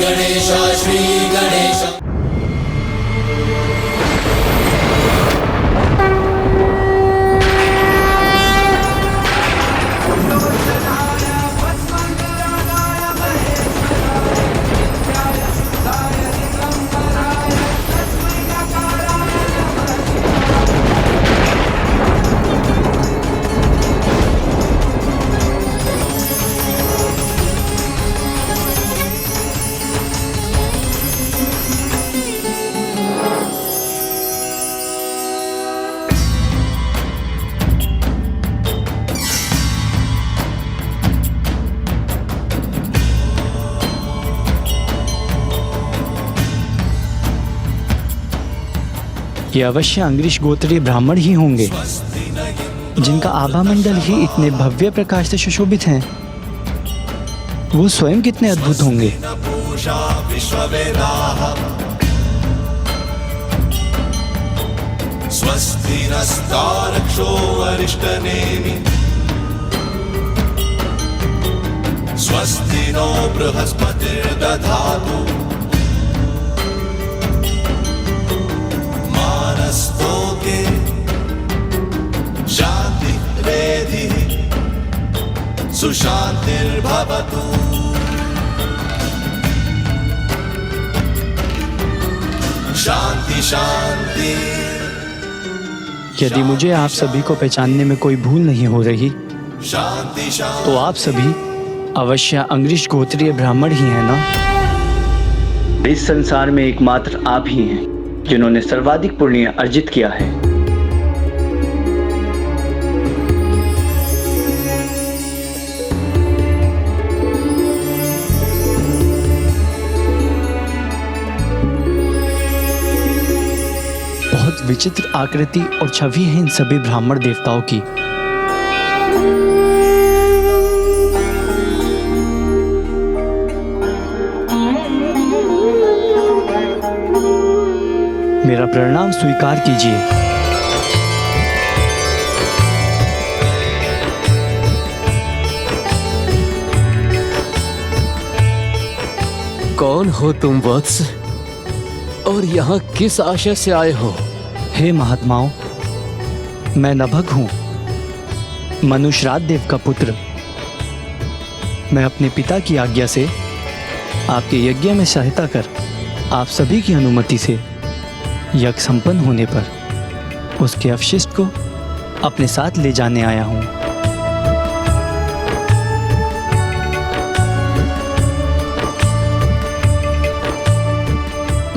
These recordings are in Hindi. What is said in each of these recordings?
गणेश श्री गणेश। ये अवश्य अंग्रीष गोत्रीय ब्राह्मण ही होंगे, जिनका आभा मंडल ही इतने भव्य प्रकाश से सुशोभित हैं। वो स्वयं कितने अद्भुत होंगे। स्वस्ति नस्तारक्षो अरिष्टनेमि स्वस्ति नो बृहस्पतिर्दधातु मानस्तोके शान्तिरेधिः सुशान्तिर्भवतु। शांति शांति। यदि मुझे आप सभी को पहचानने में कोई भूल नहीं हो रही, शांति शांति। तो आप सभी अवश्य अंग्रीष गोत्रीय ब्राह्मण ही हैं ना? इस संसार में एकमात्र आप ही हैं जिन्होंने सर्वाधिक पुण्य अर्जित किया है। बहुत विचित्र आकृति और छवि है इन सभी ब्राह्मण देवताओं की। मेरा प्रणाम स्वीकार कीजिए। कौन हो तुम वत्स, और यहाँ किस आशय से आए हो? हे महात्माओं, मैं नभग हूँ, मनुश्राद्ध देव का पुत्र। मैं अपने पिता की आज्ञा से आपके यज्ञ में सहायता कर आप सभी की अनुमति से यज्ञ संपन्न होने पर उसके अवशिष्ट को अपने साथ ले जाने आया हूँ।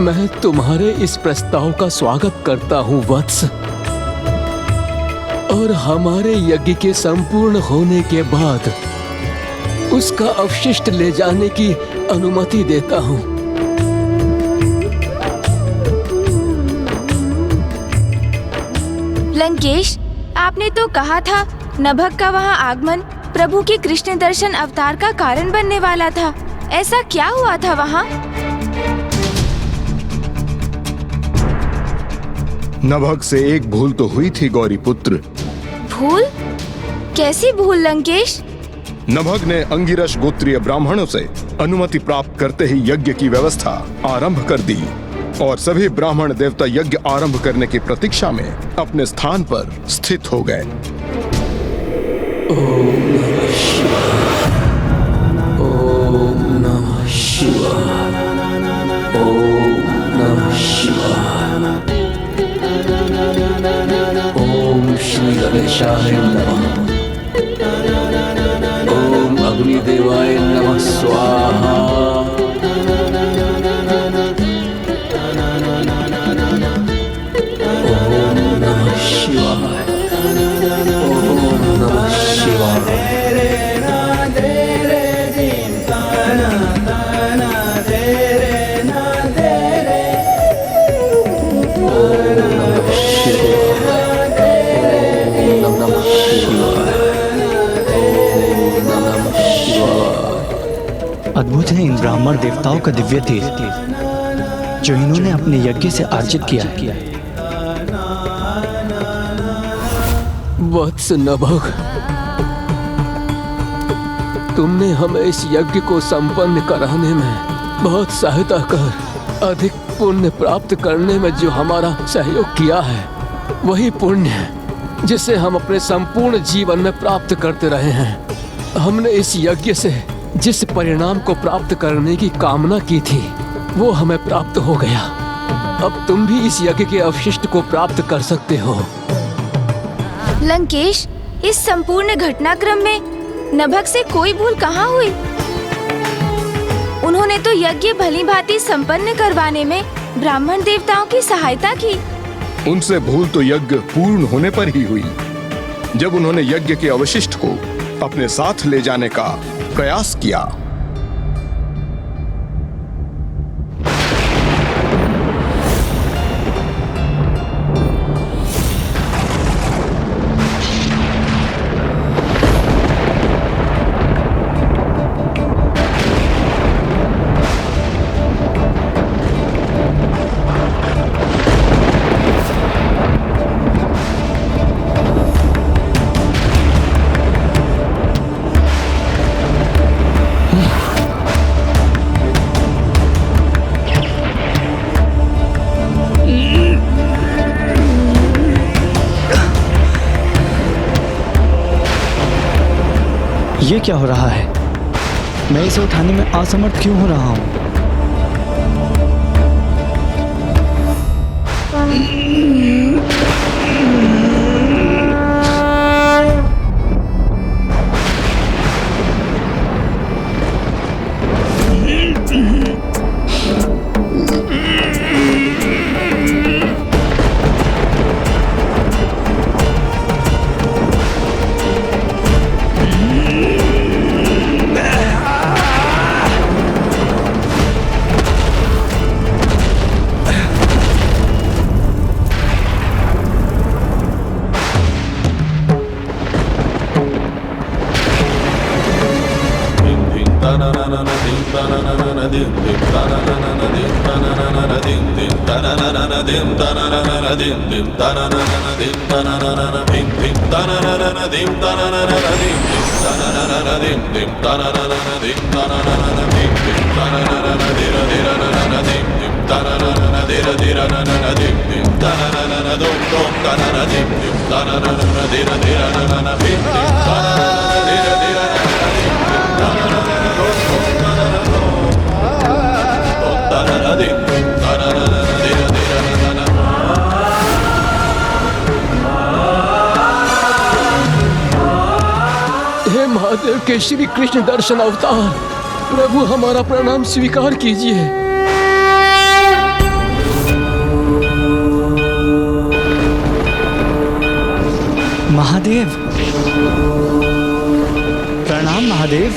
मैं तुम्हारे इस प्रस्ताव का स्वागत करता हूँ वत्स, और हमारे यज्ञ के संपूर्ण होने के बाद उसका अवशिष्ट ले जाने की अनुमति देता हूँ। लंकेश, आपने तो कहा था नभग का वहाँ आगमन प्रभु के कृष्ण दर्शन अवतार का कारण बनने वाला था। ऐसा क्या हुआ था वहाँ? नभग से एक भूल तो हुई थी गौरी पुत्र। भूल? कैसी भूल लंकेश? नभग ने अंगिरस गोत्रीय ब्राह्मणों से अनुमति प्राप्त करते ही यज्ञ की व्यवस्था आरंभ कर दी और सभी ब्राह्मण देवता यज्ञ आरंभ करने की प्रतीक्षा में अपने स्थान पर स्थित हो गए। ओम नमः शिवाय, ओम नमः शिवाय, ओम नमः शिवाय। ओम श्री गणेशाय नमः। ओम अग्निदेवाय नमः स्वाहा। ओम नमः शिवाय, ओम नमः शिवाय। अद्भुत है इन ब्राह्मण देवताओं का दिव्य तेज जो इन्होंने अपने यज्ञ से अर्जित किया है। वत्स नभग, तुमने हमें इस यज्ञ को संपन्न कराने में बहुत सहायता कर अधिक पुण्य प्राप्त करने में जो हमारा सहयोग किया है वही पुण्य है जिसे हम अपने संपूर्ण जीवन में प्राप्त करते रहे हैं। हमने इस यज्ञ से जिस परिणाम को प्राप्त करने की कामना की थी वो हमें प्राप्त हो गया। अब तुम भी इस यज्ञ के अवशिष्ट को प्राप्त कर सकते हो। लंकेश, इस संपूर्ण घटनाक्रम में नभक से कोई भूल कहाँ हुई? उन्होंने तो यज्ञ भलीभांति संपन्न करवाने में ब्राह्मण देवताओं की सहायता की। उनसे भूल तो यज्ञ पूर्ण होने पर ही हुई, जब उन्होंने यज्ञ के अवशिष्ट को अपने साथ ले जाने का प्रयास किया। ये क्या हो रहा है? मैं इसे उठाने में असमर्थ क्यों हो रहा हूँ? हे महादेव के श्री कृष्ण दर्शन अवतार, प्रभु हमारा प्रणाम स्वीकार कीजिए। महादेव, प्रणाम महादेव।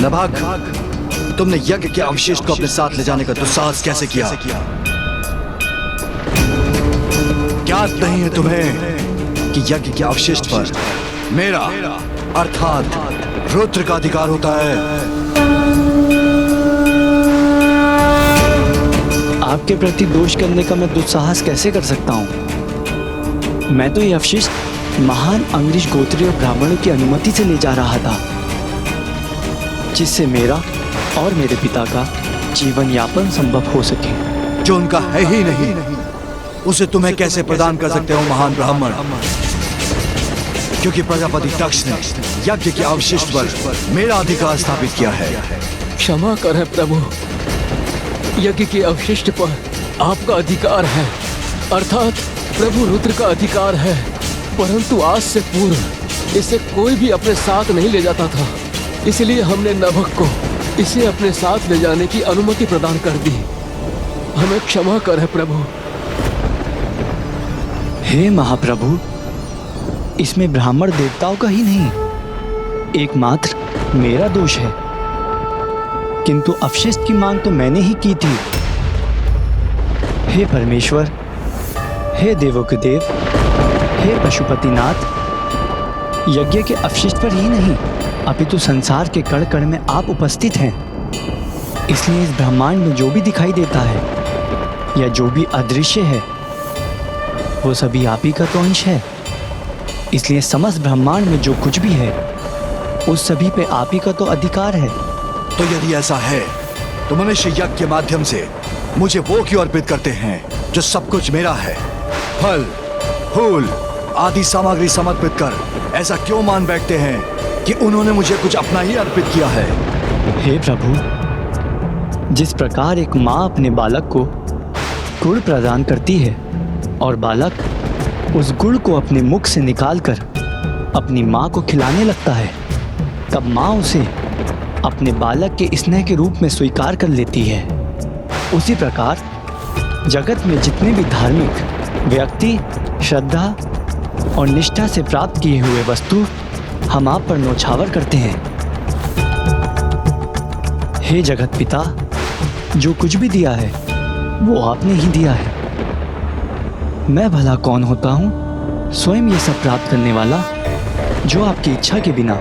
नभाग, तुमने यज्ञ के अवशेष को अपने साथ ले जाने का दुस्साहस कैसे किया? ज्ञात नहीं है तुम्हें कि यज्ञ के अवशिष्ट पर मेरा अर्थात रुद्र का अधिकार होता है। आपके प्रति दोष करने का मैं दुस्साहस कैसे कर सकता हूँ? मैं तो ये अवशिष्ट महान अंग्रेज गोत्रीय ब्राह्मणों की अनुमति से ले जा रहा था, जिससे मेरा और मेरे पिता का जीवन यापन संभव हो सके। जो उनका है ही नहीं, उसे तुम्हें कैसे प्रदान कर सकते हो महान ब्राह्मण? क्योंकि प्रजापति दक्ष ने यज्ञ के अवशिष्ट पर मेरा अधिकार स्थापित किया है। क्षमा करें प्रभु, यज्ञ के अवशिष्ट पर आपका अधिकार है, अर्थात प्रभु रुद्र का अधिकार है, परंतु आज से पूर्व इसे कोई भी अपने साथ नहीं ले जाता था, इसलिए हमने नभक को इसे अपने साथ ले जाने की अनुमति प्रदान कर दी। हमें क्षमा करें प्रभु। हे महाप्रभु, इसमें ब्राह्मण देवताओं का ही नहीं, एकमात्र मेरा दोष है। किंतु अवशिष्ट की मांग तो मैंने ही की थी। हे परमेश्वर, हे देवों के देव, हे पशुपतिनाथ, यज्ञ के अवशिष्ट पर ही नहीं अपितु संसार के कण कण में आप उपस्थित हैं। इसलिए इस ब्रह्मांड में जो भी दिखाई देता है या जो भी अदृश्य है वो सभी आप ही का तो अंश है। इसलिए समस्त ब्रह्मांड में जो कुछ भी है उस सभी पे आप ही का तो अधिकार है। तो यदि ऐसा है तो मनुष्य यज्ञ के माध्यम से मुझे वो क्यों अर्पित करते हैं जो सब कुछ मेरा है? फल, फूल आदि सामग्री समर्पित कर ऐसा क्यों मान बैठते हैं कि उन्होंने मुझे कुछ अपना ही अर्पित किया है? हे प्रभु, जिस प्रकार एक माँ अपने बालक को गुड़ प्रदान करती है और बालक उस गुड़ को अपने मुख से निकालकर अपनी माँ को खिलाने लगता है, तब माँ उसे अपने बालक के स्नेह के रूप में स्वीकार कर लेती है। उसी प्रकार जगत में जितने भी धार्मिक व्यक्ति श्रद्धा और निष्ठा से प्राप्त किए हुए वस्तु हम आप पर न्योछावर करते हैं। हे जगत पिता, जो कुछ भी दिया है वो आपने ही दिया है। मैं भला कौन होता हूँ स्वयं ये सब प्राप्त करने वाला, जो आपकी इच्छा के बिना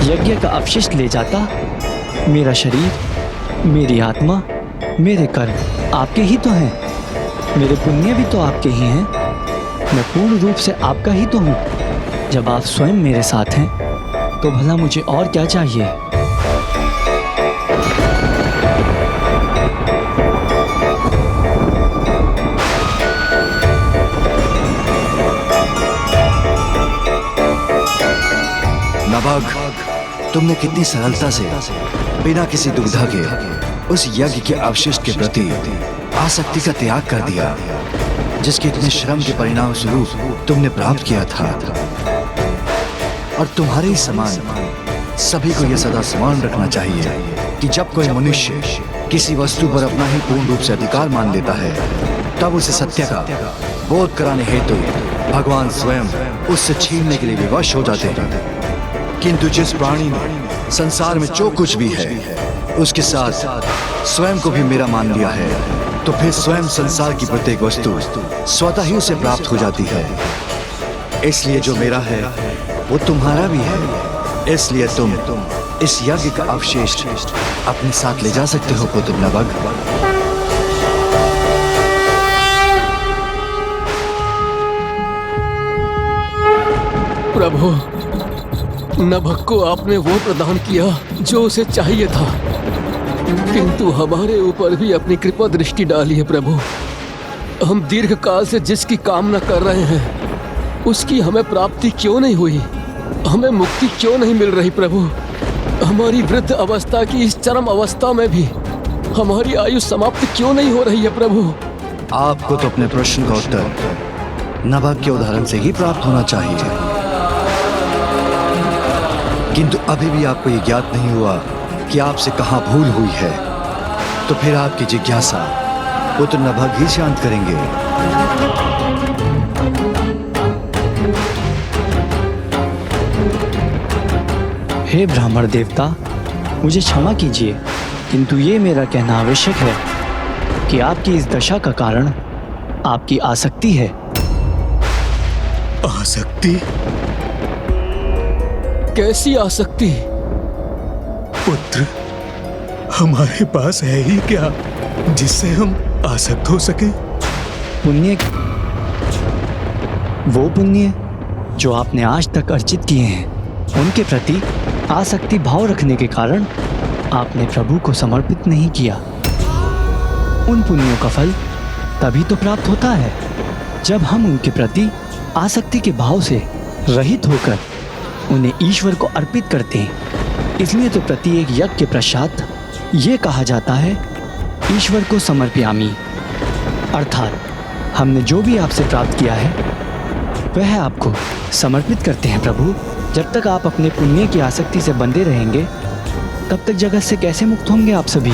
यज्ञ का अवशिष्ट ले जाता। मेरा शरीर, मेरी आत्मा, मेरे कर्म आपके ही तो हैं, मेरे पुण्य भी तो आपके ही हैं। मैं पूर्ण रूप से आपका ही तो हूँ। जब आप स्वयं मेरे साथ हैं तो भला मुझे और क्या चाहिए? नभग, तुमने कितनी सरलता से बिना किसी दुविधा के उस यज्ञ के अवशिष्ट के प्रति आसक्ति का त्याग कर दिया, जिसके इतने श्रम के परिणाम स्वरूप तुमने प्राप्त किया था। और तुम्हारे ही समान सभी को यह सदा स्मरण रखना चाहिए कि जब कोई मनुष्य किसी वस्तु पर अपना ही पूर्ण रूप से अधिकार मान लेता है, तब उसे सत्य का बोध कराने हेतु भगवान स्वयं उससे छीनने के लिए विवश हो जाते हैं। किंतु जिस प्राणी ने संसार में जो कुछ भी है उसके साथ स्वयं को भी मेरा मान लिया है, तो फिर स्वयं संसार की प्रत्येक वस्तु स्वतः ही उसे प्राप्त हो जाती है। इसलिए जो मेरा है वो तुम्हारा भी है। इसलिए तुम इस यज्ञ का अवशेष अपने साथ ले जा सकते हो पुत्र नभग। प्रभु, नभग को आपने वो प्रदान किया जो उसे चाहिए था, किंतु हमारे ऊपर भी अपनी कृपा दृष्टि डाली है प्रभु। हम दीर्घ काल से जिसकी कामना कर रहे हैं उसकी हमें प्राप्ति क्यों नहीं हुई? हमें मुक्ति क्यों नहीं मिल रही प्रभु? हमारी वृद्ध अवस्था की इस चरम अवस्था में भी हमारी आयु समाप्त क्यों नहीं हो रही है प्रभु? आपको तो अपने प्रश्न का उत्तर नभग के उदाहरण से ही प्राप्त होना चाहिए, किंतु अभी भी आपको ये ज्ञात नहीं हुआ कि आपसे कहाँ भूल हुई है। तो फिर आपकी जिज्ञासा पुत्र नभग ही शांत करेंगे। हे ब्राह्मण देवता, मुझे क्षमा कीजिए, किंतु ये मेरा कहना आवश्यक है कि आपकी इस दशा का कारण आपकी आसक्ति है। आसक्ति? कैसी आसक्ति? पुत्र, हमारे पास है ही क्या जिससे हम आसक्त हो सके? पुण्य, वो पुण्य जो आपने आज तक अर्जित किए हैं, उनके प्रति आसक्ति भाव रखने के कारण आपने प्रभु को समर्पित नहीं किया। उन पुण्यों का फल तभी तो प्राप्त होता है जब हम उनके प्रति आसक्ति के भाव से रहित होकर उन्हें ईश्वर को अर्पित करते हैं। इसलिए तो प्रत्येक यज्ञ के पश्चात ये कहा जाता है, ईश्वर को समर्पयामि, अर्थात हमने जो भी आपसे प्राप्त किया है वह आपको समर्पित करते हैं प्रभु। जब तक आप अपने पुण्य की आसक्ति से बंधे रहेंगे तब तक जगत से कैसे मुक्त होंगे आप सभी?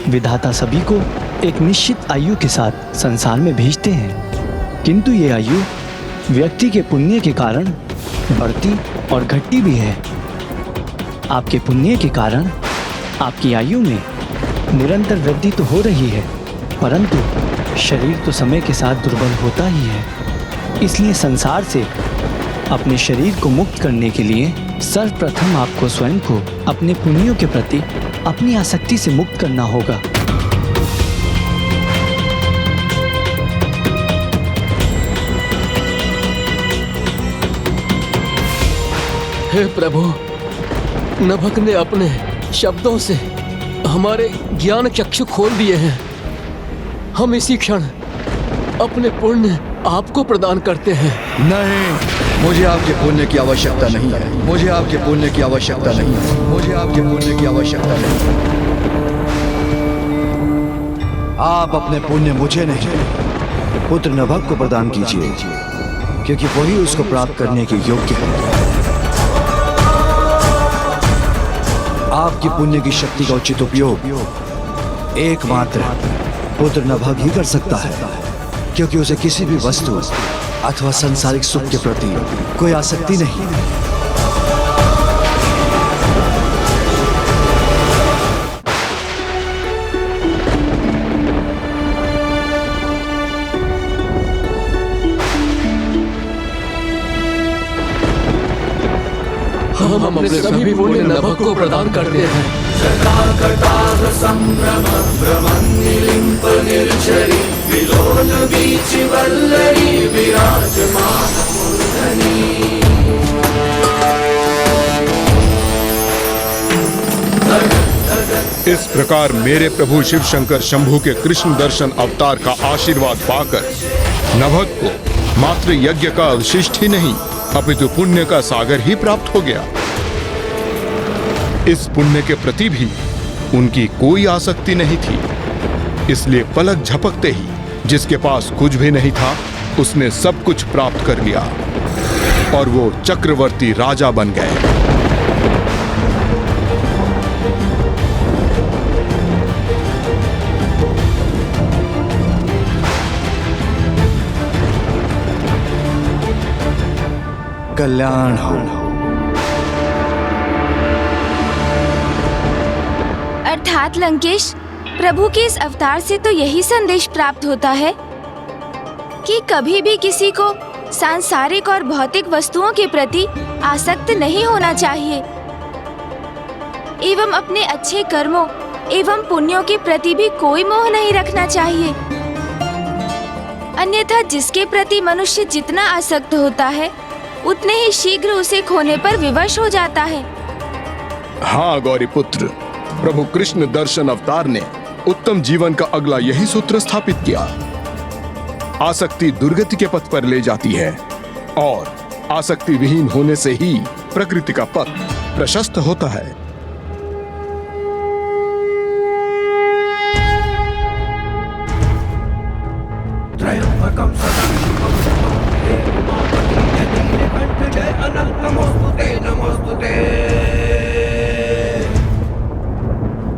विधाता सभी को एक निश्चित आयु के साथ संसार में भेजते हैं, किंतु ये आयु व्यक्ति के पुण्य के कारण बढ़ती और घटती भी है। आपके पुण्य के कारण आपकी आयु में निरंतर वृद्धि तो हो रही है, परंतु शरीर तो समय के साथ दुर्बल होता ही है। इसलिए संसार से अपने शरीर को मुक्त करने के लिए सर्वप्रथम आपको स्वयं को अपने पुण्यों के प्रति अपनी आसक्ति से मुक्त करना होगा। हे प्रभु, नभक ने अपने शब्दों से हमारे ज्ञान चक्षु खोल दिए हैं। हम इसी क्षण अपने पुण्य आपको प्रदान करते हैं। नहीं, मुझे आपके पुण्य की आवश्यकता नहीं है। मुझे आपके पुण्य की आवश्यकता नहीं है। मुझे आपके पुण्य की आवश्यकता नहीं है। आप अपने पुण्य मुझे नहीं, पुत्र नभक को प्रदान कीजिए, क्योंकि वही उसको प्राप्त करने के योग्य है। आपकी पुण्य की शक्ति का उचित उपयोग एकमात्र पुत्र नभग ही कर सकता है, क्योंकि उसे किसी भी वस्तु अथवा सांसारिक सुख के प्रति कोई आसक्ति नहीं। हम अपने सभी पुण्य नभक को प्रदान करते हैं। इस प्रकार मेरे प्रभु शिव शंकर शंभु के कृष्ण दर्शन अवतार का आशीर्वाद पाकर नभक को मात्र यज्ञ का अवशिष्ट ही नहीं अपितु पुण्य का सागर ही प्राप्त हो गया। इस पुण्य के प्रति भी उनकी कोई आसक्ति नहीं थी, इसलिए पलक झपकते ही जिसके पास कुछ भी नहीं था उसने सब कुछ प्राप्त कर लिया और वो चक्रवर्ती राजा बन गए। कल्याण हो। अर्थात लंकेश, प्रभु के इस अवतार से तो यही संदेश प्राप्त होता है कि कभी भी किसी को सांसारिक और भौतिक वस्तुओं के प्रति आसक्त नहीं होना चाहिए एवं अपने अच्छे कर्मों एवं पुण्यों के प्रति भी कोई मोह नहीं रखना चाहिए। अन्यथा जिसके प्रति मनुष्य जितना आसक्त होता है उतने ही शीघ्र उसे खोने पर विवश हो जाता है। हाँ गौरी पुत्र, प्रभु कृष्ण दर्शन अवतार ने उत्तम जीवन का अगला यही सूत्र स्थापित किया। आसक्ति दुर्गति के पथ पर ले जाती है और आसक्ति विहीन होने से ही प्रकृति का पथ प्रशस्त होता है।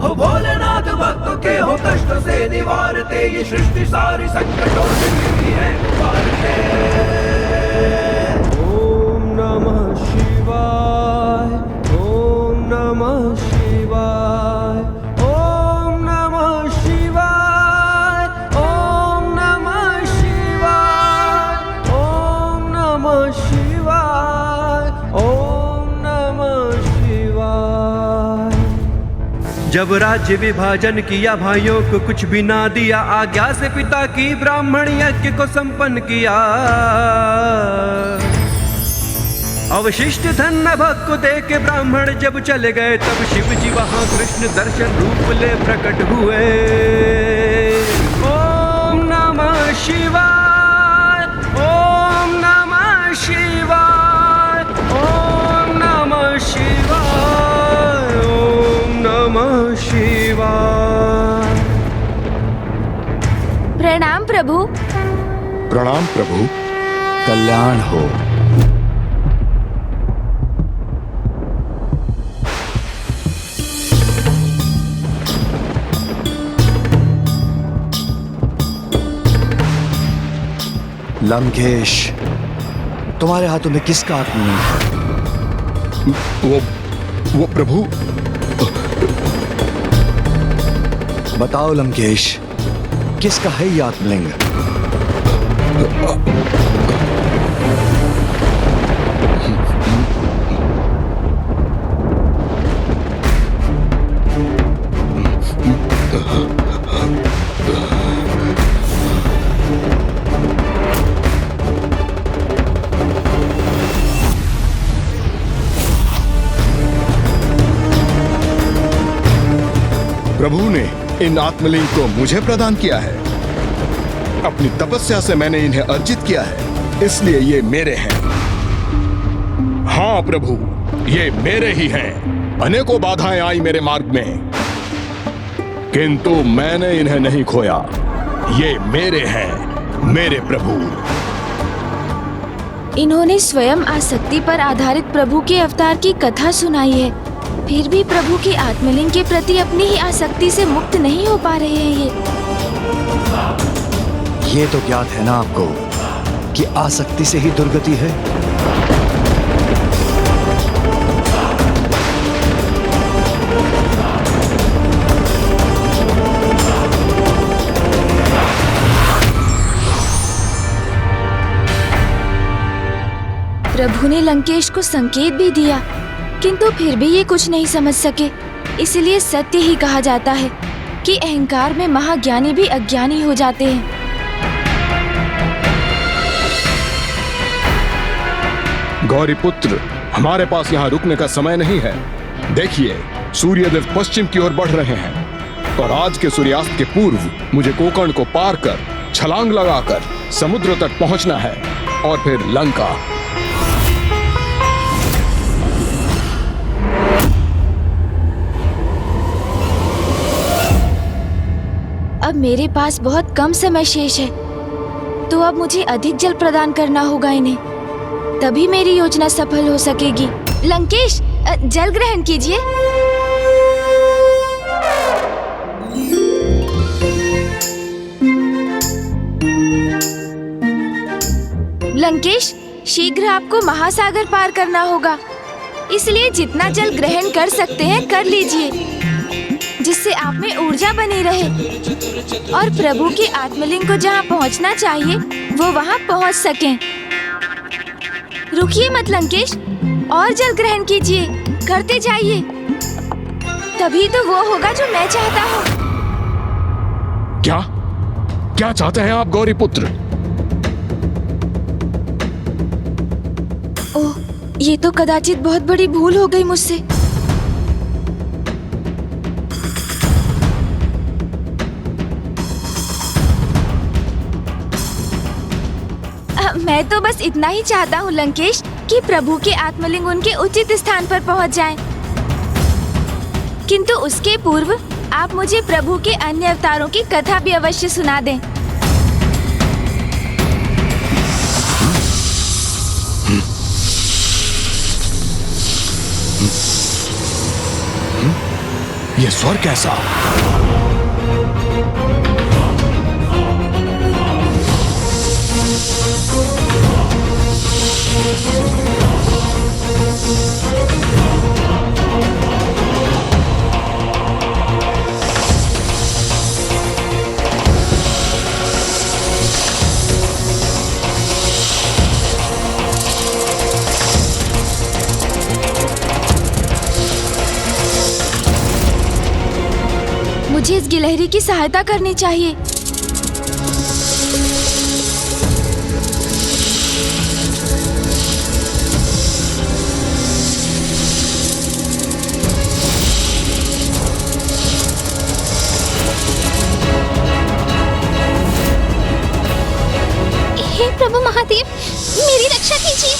हो भोलेनाथ भक्तों के हो कष्ट से निवारते, ये सृष्टि सारी संकटों से मिलती है उबारते। ओम नमः शिवाय, ओम नमः शिवाय, ओम नमः शिवाय, ओम नमः शिवाय, ओम नमः शिवाय, ओम नमः शिवाय। जब राज्य विभाजन किया भाइयों को कुछ भी ना दिया, आज्ञा से पिता की ब्राह्मण यज्ञ को संपन्न किया। अवशिष्ट धन नभक को दे के ब्राह्मण जब चले गए, तब शिव जी वहां कृष्ण दर्शन रूप ले प्रकट हुए। ओम नमः शिवाय, ओम नमः शिवाय, ओम नमः शिवाय, ओम नमः शिवाय। प्रणाम प्रभु। प्रणाम प्रभु। कल्याण हो। लंकेश, तुम्हारे हाथों में किसका आत्मलिंग है? वो प्रभु। बताओ लंकेश, किसका है ये आत्मलिंग? प्रभु ने इन आत्मलिंग को मुझे प्रदान किया है। अपनी तपस्या से मैंने इन्हें अर्जित किया है, इसलिए ये मेरे हैं। हाँ प्रभु, ये मेरे ही हैं। अनेकों बाधाएं आई मेरे मार्ग में, किंतु मैंने इन्हें नहीं खोया। ये मेरे हैं, मेरे प्रभु। इन्होंने स्वयं आसक्ति पर आधारित प्रभु के अवतार की कथा सुनाई है, फिर भी प्रभु के आत्मलिंग के प्रति अपनी ही आसक्ति से मुक्त नहीं हो पा रहे हैं। ये तो ज्ञात है ना आपको कि आसक्ति से ही दुर्गति है। प्रभु ने लंकेश को संकेत भी दिया, किंतु फिर भी ये कुछ नहीं समझ सके। इसलिए सत्य ही कहा जाता है कि अहंकार में महाज्ञानी भी अज्ञानी हो जाते हैं। गौरी पुत्र, हमारे पास यहाँ रुकने का समय नहीं है। देखिए, सूर्यदेव पश्चिम की ओर बढ़ रहे हैं और आज के सूर्यास्त के पूर्व मुझे कोकर्ण को पार कर छलांग लगाकर समुद्र तक पहुंचना है और फिर लंका। अब मेरे पास बहुत कम समय शेष है, तो अब मुझे अधिक जल प्रदान करना होगा इन्हें, तभी मेरी योजना सफल हो सकेगी। लंकेश, जल ग्रहण कीजिए। लंकेश, शीघ्र आपको महासागर पार करना होगा, इसलिए जितना जल ग्रहण कर सकते हैं कर लीजिए, जिससे आप में ऊर्जा बनी रहे और प्रभु के आत्मलिंग को जहाँ पहुँचना चाहिए वो वहाँ पहुँच सकें। रुकिए मत लंकेश, और जल ग्रहण कीजिए, करते जाइए, तभी तो वो होगा जो मैं चाहता हूँ। क्या क्या चाहते हैं आप गौरी पुत्र? ओह, ये तो कदाचित बहुत बड़ी भूल हो गई मुझसे। मैं तो बस इतना ही चाहता हूँ लंकेश कि प्रभु के आत्मलिंग उनके उचित स्थान पर पहुँच जाएं। किंतु उसके पूर्व आप मुझे प्रभु के अन्य अवतारों की कथा भी अवश्य सुना दें। ये स्वर कैसा? मुझे इस गिलहरी की सहायता करनी चाहिए। हे प्रभु महादेव, मेरी रक्षा कीजिए।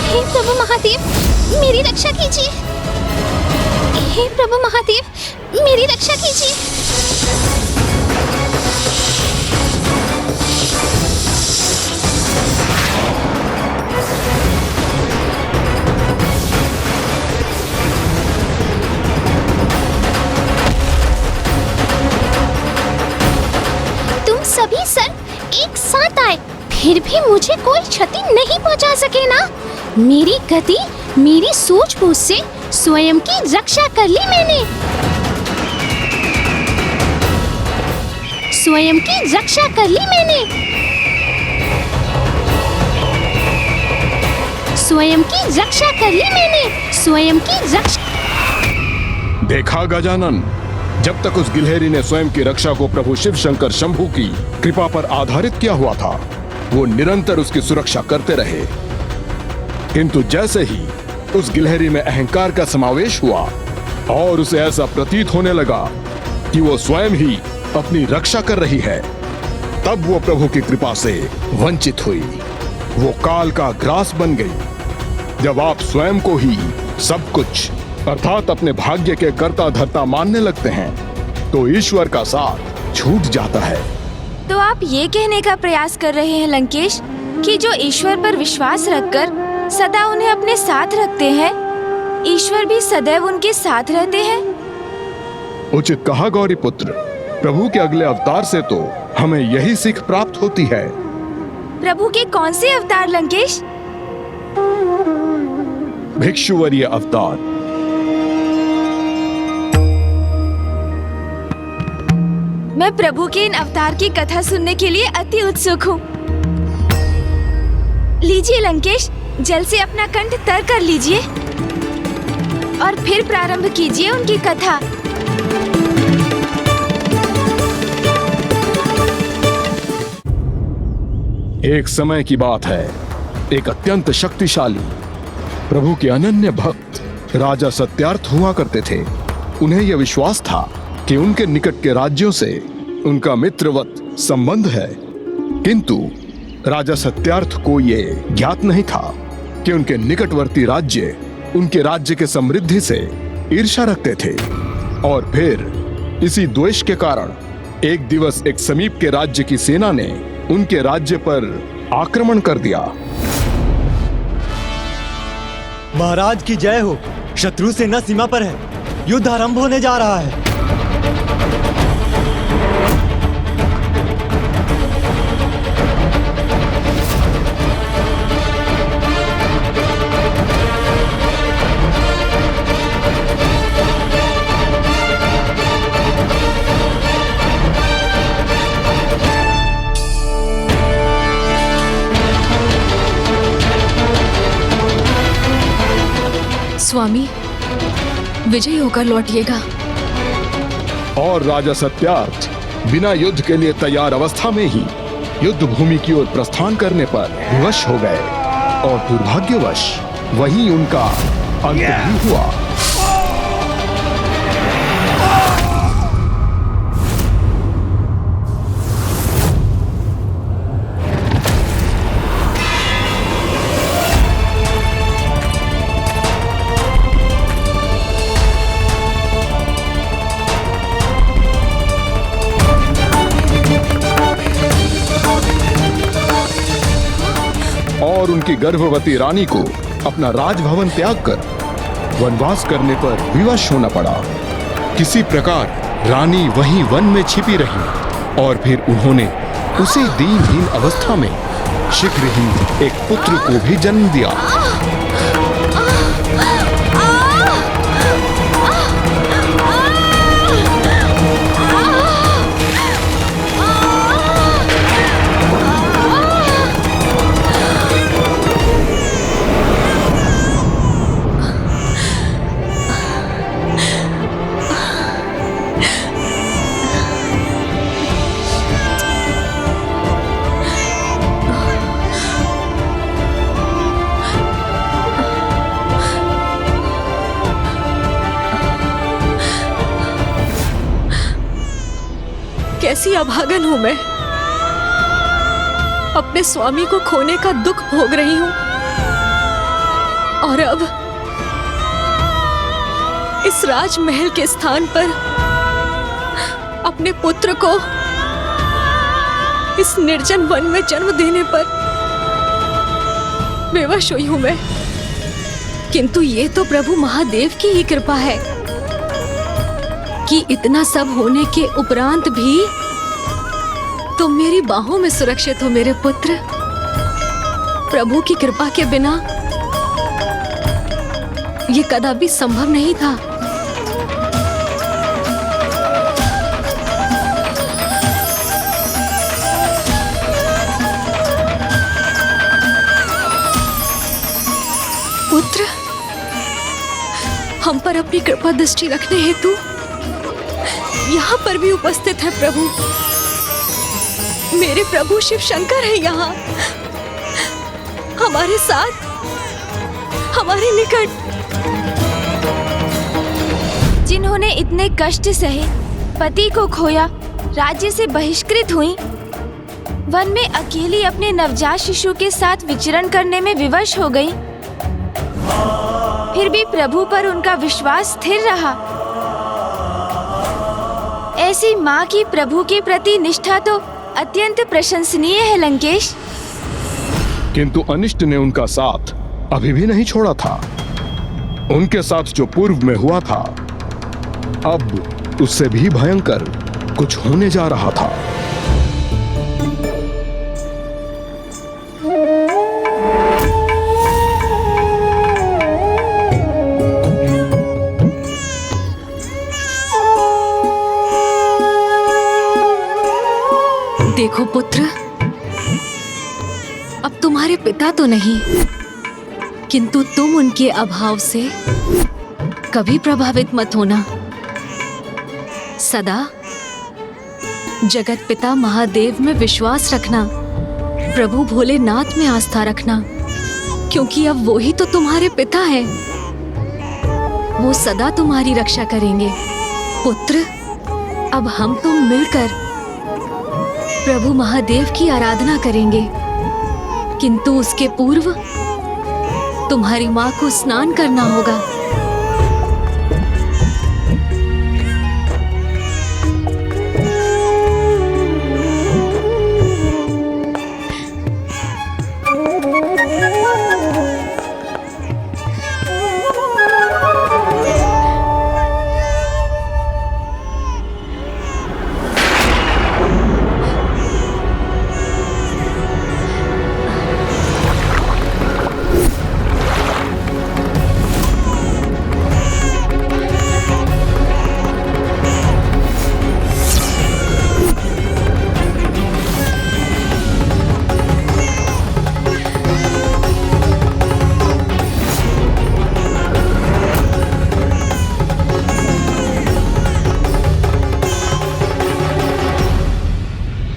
हे प्रभु महादेव, मेरी रक्षा कीजिए। हे प्रभु महादेव, मेरी रक्षा कीजिए। तुम सभी सर एक साथ आए, फिर भी मुझे कोई क्षति नहीं पहुंचा सके ना। मेरी गति, मेरी सूझबूझ से स्वयं की रक्षा कर ली मैंने। स्वयं की रक्षा कर ली मैंने। स्वयं की रक्षा कर ली मैंने। स्वयं की रक्षा। देखा गजानन, जब तक उस गिलहरी ने स्वयं की रक्षा को प्रभु शिव शंकर शंभू की कृपा पर आधारित किया हुआ था, वो निरंतर उसकी सुरक्षा करते रहे। किंतु जैसे ही उस गिलहरी में अहंकार का समावेश हुआ, और उसे ऐसा प्रतीत होने लगा कि वो स्वयं ही अपनी रक्षा कर रही है। तब वो प्रभु की कृपा से वंचित हुई, वो काल का ग्रास बन गई। जब आप स्वयं को ही सब कुछ अर्थात अपने भाग्य के कर्ता धर्ता मानने लगते हैं तो ईश्वर का साथ छूट जाता है। तो आप ये कहने का प्रयास कर रहे हैं लंकेश कि जो ईश्वर पर विश्वास रखकर सदा उन्हें अपने साथ रखते हैं, ईश्वर भी सदैव उनके साथ रहते हैं। उचित कहा गौरी पुत्र। प्रभु के अगले अवतार से तो हमें यही सीख प्राप्त होती है। प्रभु के कौन से अवतार लंकेश? भिक्षुवर्य अवतार। मैं प्रभु के इन अवतार की कथा सुनने के लिए अति उत्सुक हूँ। लीजिए लंकेश, जल से अपना कंठ तर कर लीजिए और फिर प्रारंभ कीजिए उनकी कथा। एक समय की बात है, एक अत्यंत शक्तिशाली प्रभु के अनन्य भक्त राजा सत्यार्थ हुआ करते थे। उन्हें यह विश्वास था कि उनके निकट के राज्यों से उनका मित्रवत संबंध है, किंतु राजा सत्यार्थ को यह ज्ञात नहीं था कि उनके निकटवर्ती राज्य उनके राज्य के समृद्धि से ईर्ष्या रखते थे। और फिर इसी द्वेष के कारण एक दिवस एक समीप के राज्य की सेना ने उनके राज्य पर आक्रमण कर दिया। महाराज की जय हो। शत्रु सेना सीमा पर है, युद्ध आरंभ होने जा रहा है। स्वामी, विजयी होकर लौटिएगा। और राजा सत्यार्थ बिना युद्ध के लिए तैयार अवस्था में ही युद्ध भूमि की ओर प्रस्थान करने पर विवश हो गए और दुर्भाग्यवश वही उनका अंत भी हुआ। और उनकी गर्भवती रानी को अपना राजभवन त्याग कर वनवास करने पर विवश होना पड़ा। किसी प्रकार रानी वहीं वन में छिपी रही और फिर उन्होंने उसी दीनहीन अवस्था में शीघ्र ही एक पुत्र को भी जन्म दिया। कैसी अभागन हूं मैं। अपने स्वामी को खोने का दुख भोग रही हूं और अब इस राजमहल के स्थान पर अपने पुत्र को इस निर्जन वन में जन्म देने पर बेवश हुई हूं मैं। किंतु ये तो प्रभु महादेव की ही कृपा है कि इतना सब होने के उपरांत भी तुम मेरी बाहों में सुरक्षित हो मेरे पुत्र। प्रभु की कृपा के बिना ये कदापि संभव नहीं था। पुत्र, हम पर अपनी कृपा दृष्टि रखने हेतु यहाँ पर भी उपस्थित है प्रभु। मेरे प्रभु शिव शंकर है यहाँ हमारे साथ, हमारे निकट। जिन्होंने इतने कष्ट सहे, पति को खोया, राज्य से बहिष्कृत हुई, वन में अकेली अपने नवजात शिशु के साथ विचरण करने में विवश हो गई, फिर भी प्रभु पर उनका विश्वास स्थिर रहा। ऐसी माँ की प्रभु के प्रति निष्ठा तो अत्यंत प्रशंसनीय है लंकेश। किंतु अनिष्ट ने उनका साथ अभी भी नहीं छोड़ा था। उनके साथ जो पूर्व में हुआ था, अब उससे भी भयंकर कुछ होने जा रहा था। देखो पुत्र, अब तुम्हारे पिता तो नहीं, किंतु तुम उनके अभाव से कभी प्रभावित मत होना। सदा जगत पिता महादेव में विश्वास रखना, प्रभु भोलेनाथ में आस्था रखना, क्योंकि अब वो ही तो तुम्हारे पिता हैं। वो सदा तुम्हारी रक्षा करेंगे। पुत्र, अब हम तुम मिलकर प्रभु महादेव की आराधना करेंगे, किंतु उसके पूर्व तुम्हारी माँ को स्नान करना होगा।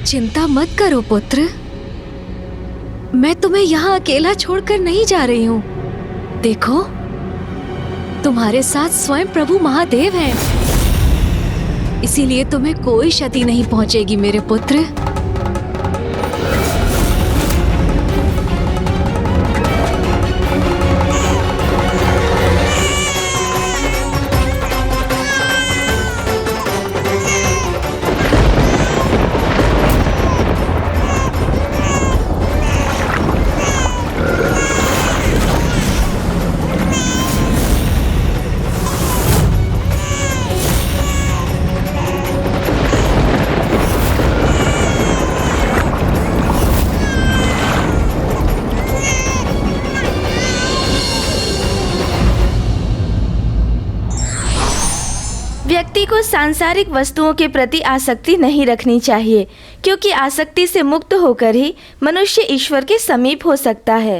चिंता मत करो पुत्र, मैं तुम्हें यहाँ अकेला छोड़कर नहीं जा रही हूँ। देखो, तुम्हारे साथ स्वयं प्रभु महादेव हैं, इसीलिए तुम्हें कोई क्षति नहीं पहुँचेगी मेरे पुत्र। व्यक्ति को सांसारिक वस्तुओं के प्रति आसक्ति नहीं रखनी चाहिए, क्योंकि आसक्ति से मुक्त होकर ही मनुष्य ईश्वर के समीप हो सकता है।